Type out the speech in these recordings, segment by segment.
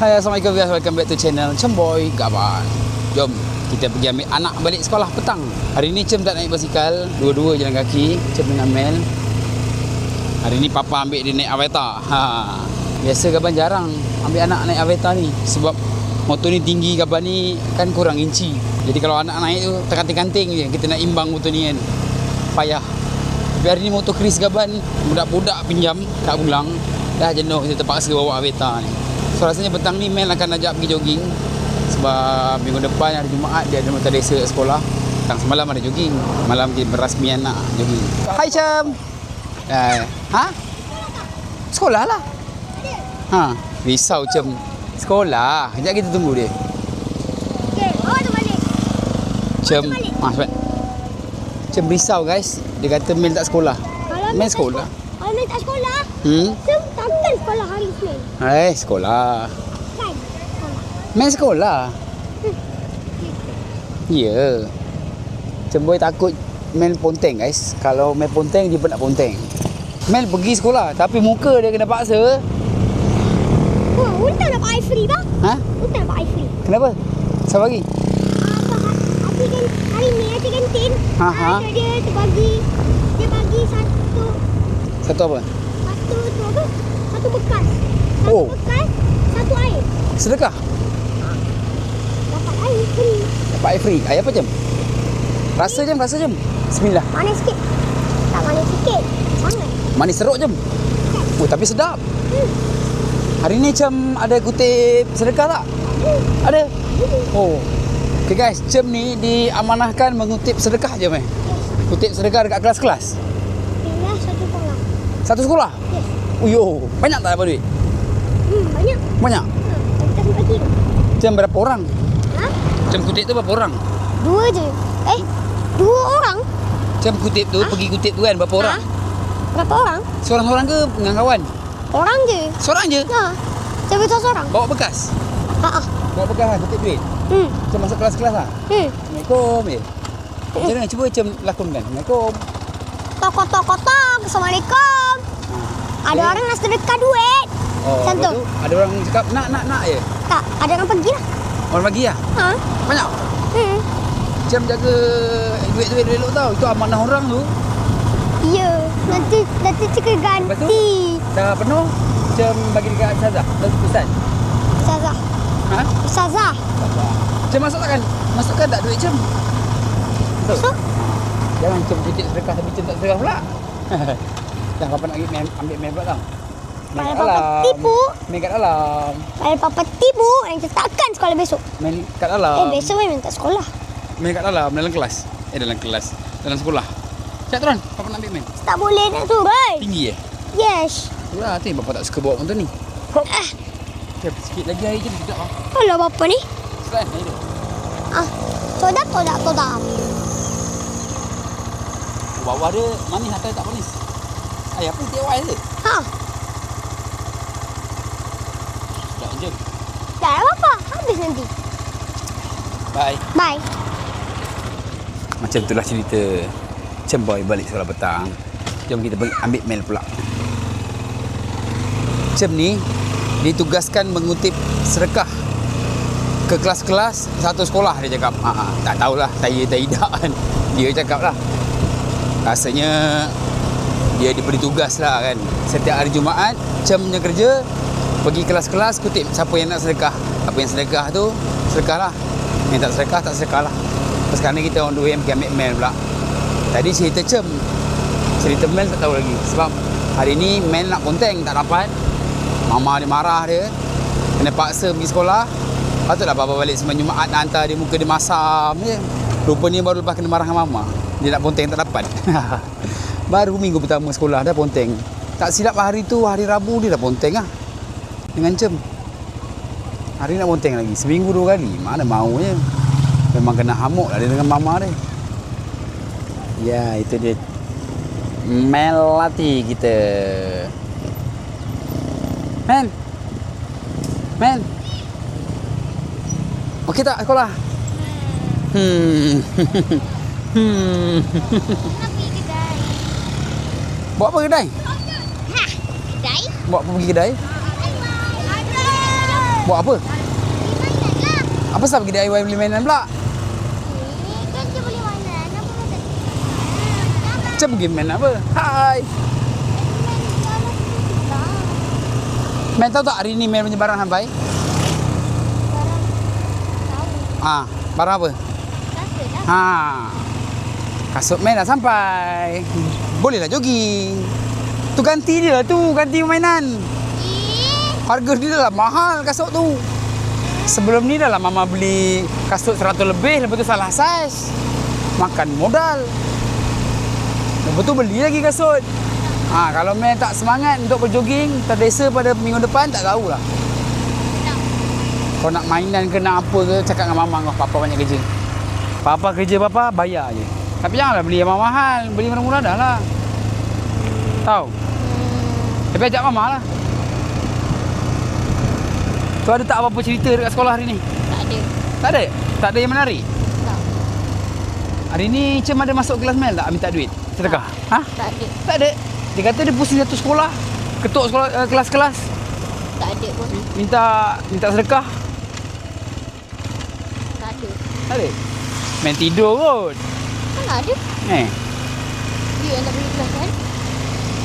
Hai, Assalamualaikum guys, welcome back to channel Cemboy Gaban. Jom kita pergi ambil anak balik sekolah petang. Hari ni Cem tak naik basikal, dua-dua jalan kaki, Cem dengan Mel. Hari ni papa ambil dia naik Aveta. Biasa Gaban jarang ambil anak naik Aveta ni sebab motor ni tinggi, Gaban ni kan kurang inci. Jadi kalau anak naik tu terkanting-kanting je, kita nak imbang motor ni kan. Payah. Tapi hari ni motor Chris Gaban budak-budak pinjam kat Bulang. Dah jenuh, kita terpaksa bawa Aveta ni. So rasanya petang ni Mel akan ajak pergi jogging sebab minggu depan hari Jumaat dia ada multidesa sekolah. Petang semalam ada jogging, malam kita berasmian nak jogging. Hai Cem. Ha? Sekolah lah. Ha, risau Cem. Sekolah. Kejap kita tunggu dia. Okey, awak tu balik. Cem, cepat. Cem risau guys. Dia kata Mel tak sekolah. Mel sekolah. Kalau Mel tak sekolah, Hmm? Cem takkan sekolah hari Isnin. Sekolah. Kan? Sekolah. Mel sekolah. Ya. Cemboy takut Mel ponteng guys. Kalau Mel ponteng, dia pun nak ponteng. Mel pergi sekolah tapi muka dia kena paksa. Oh, Unta nak pakai free bang? Ha? Unta nak pakai free. Kenapa? Siapa bagi? Hati kan hari ni hati kantin. Ha. Dia terbagi. Dia bagi satu Satu apa? tu apa? Satu bekas. Satu Oh. bekas, satu air. Sedekah. Dapat air free. Dapat air free. Air apa Cem? Rasa Cem. Bismillah. Manis sikit. Tak manis sikit. Sangat. Manis seruk Cem. Oh, tapi sedap. Hari ni Cem ada kutip sedekah tak? Ada? Oh. Okay guys, Cem ni diamanahkan mengutip sedekah je meh. Kutip sedekah dekat kelas-kelas. Tinggal satu sekolah. Satu sekolah? Yes. Uyo, banyak tak dapat duit? Banyak. Banyak. Kita sempat kira. Cem berapa orang? Ha? Cem kutip tu berapa orang? Dua je. Dua orang? Cem kutip tu, pergi kutip tu kan berapa orang? Berapa orang? Seorang-seorang ke dengan kawan? Orang je. Seorang je? Ha. Saya betul seorang. Bawa bekas? Ha. Bawa bekas lah, kutip duit? Cem masuk kelas-kelas lah? Assalamualaikum Macam mana? Cuba Cem lakonkan. Assalamualaikum. Tok. Assalamualaikum. Ada orang nak sedekah duit. Oh, Macam lepas tu. tu ada orang cakap nak je? Tak, ada orang pergi lah. Orang bagi lah? Ha. Banyak? Cem jaga duit elok tau. Itu amanah orang tu. Ya. Nanti cakap Lepas tu? ganti. Dah penuh, Cem bagi dekat Ustazah. Ustaz. Ustazah. Ha? Ustazah. Cem masukkan tak duit Cem? Masuk? Jangan Cem kutip sedekah tapi Cem tak sedekah pula. Dah papa nak ambil main pula tau. Main Kalau kat papa dalam. tipu. Main kat dalam. Kalau papa tipu, nanti takkan sekolah besok. Main kat dalam. Besok memang tak sekolah. Main kat dalam, dalam kelas. Dalam kelas. Dalam sekolah. Sekejap turun, papa nak ambil main. Tak boleh nak turun. Tinggi Yes. Itulah, tu papa tak suka bawa motor ni. Sekejap, sikit lagi air je sekejap lah. Kalau bapa ni. Selain air dia. Todak. Bawah dia manis atau tak manis? Air apa tiap air je? Ha. Sekejap je. Tak ada apa. Habis nanti. Bye. Bye. Macam itulah cerita Cemboy balik sekolah petang. Jom kita pergi ambil mail pula. Cem ni ditugaskan mengutip sedekah ke kelas-kelas satu sekolah dia cakap. Tak tahulah saya tak kan. Dia cakap lah. Rasanya dia diberi tugas lah kan. Setiap hari Jumaat Cem punya kerja pergi kelas-kelas kutip siapa yang nak sedekah. Apa yang sedekah tu sedekah lah. Yang tak sedekah tak sedekah lah. Sekarang ni kita on the way pergi ambil mail pula. Tadi cerita Cem, cerita Mel tak tahu lagi. Sebab hari ni Mel nak ponteng tak dapat. Mama dia marah dia. Kena paksa pergi sekolah. Patutlah bapa balik semalam Jumaat nak hantar dia, muka dia masam je. Rupanya baru lepas kena marah dengan mama. Dia nak ponteng tak dapat. Baru minggu pertama sekolah dah ponteng. Tak silap hari tu, hari Rabu dia dah ponteng lah. Dengan Cem. Hari nak ponteng lagi. Seminggu 2 kali. Mana mau je. Memang kena hamuk lah dia dengan mama dia. Ya, itu dia Melati kita. Men. Okey tak sekolah? Pergi kedai. Bawa apa kedai? Kedai? Bawa apa pergi kedai? Buat apa? Beli mainan lah. Apa sebab pergi DIY beli mainan pula? Kan dia beli mainan. Apa kata? Macam pergi main apa? Hai. Main tahu tak hari ni main punya barang sampai? Ah, barang apa? Ha. Kasut main dah sampai. Bolehlah jogging. Tu ganti dia lah tu, ganti mainan. Harga dia dah lah mahal kasut tu. Sebelum ni dah lah mama beli kasut 100 lebih, lepas tu salah saiz. Makan modal. Lepas tu beli lagi kasut. Kalau main tak semangat untuk berjoging, terdesak pada minggu depan, tak tahulah. Kau nak mainan ke nak apa ke, cakap dengan mama kau, papa banyak kerja. Papa kerja papa, bayar je. Tapi janganlah beli yang mahal, beli murah-murah dah lah. Tahu? Tapi ajak mama lah. Tu ada tak apa-apa cerita dekat sekolah hari ni? Tak ada. Tak ada? Tak ada yang menarik? Tak. Hari ni Cem ada masuk kelas Mel tak minta duit? Sedekah? Ha? Tak ada. Tak ada. Dia kata dia pusing satu sekolah. Ketuk sekolah kelas-kelas. Tak ada pun. Minta sedekah. Tak ada. Tak ada. Main tidur kot. Mana ada? Dia yang tak pergi kelas kan?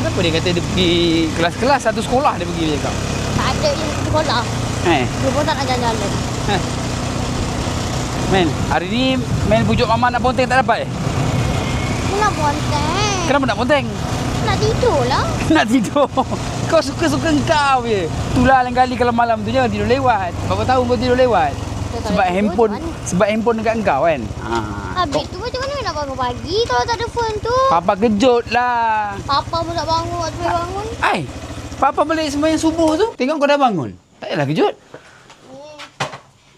Kenapa dia kata dia pergi kelas-kelas satu sekolah dia pergi dia cakap? Tak ada yang sekolah. Dia pun tak nak jalan-jalan. Men, hari ni Mel pujuk mama nak ponteng tak dapat Aku nak ponteng. Kenapa nak ponteng? Nak tidur lah. Nak tidur. Kau suka-suka kau je. Itulah lain kali kalau malam tu jangan tidur lewat. Berapa tahun kau tidur lewat? Sebab handphone dekat engkau kan. Habis tu macam mana nak bangun pagi kalau tak ada phone tu? Papa kejut lah. Papa pun tak bangun waktu saya bangun. Papa balik sembahyang subuh tu. Tengok kau dah bangun. Tak payahlah kejut.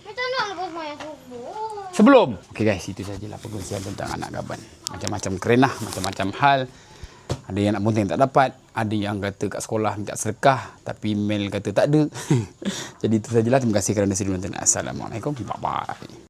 Macam nak lepas sembahyang subuh? Sebelum. Okey guys, itu sajalah perkongsian tentang anak gaban. Macam-macam kerenah, macam-macam hal. Ada yang nak ponteng tak dapat. Ada yang kata kat sekolah minta sedekah. Tapi Mel kata tak ada. Jadi itu sajalah. Terima kasih kerana sudi menonton. Assalamualaikum. Bye-bye.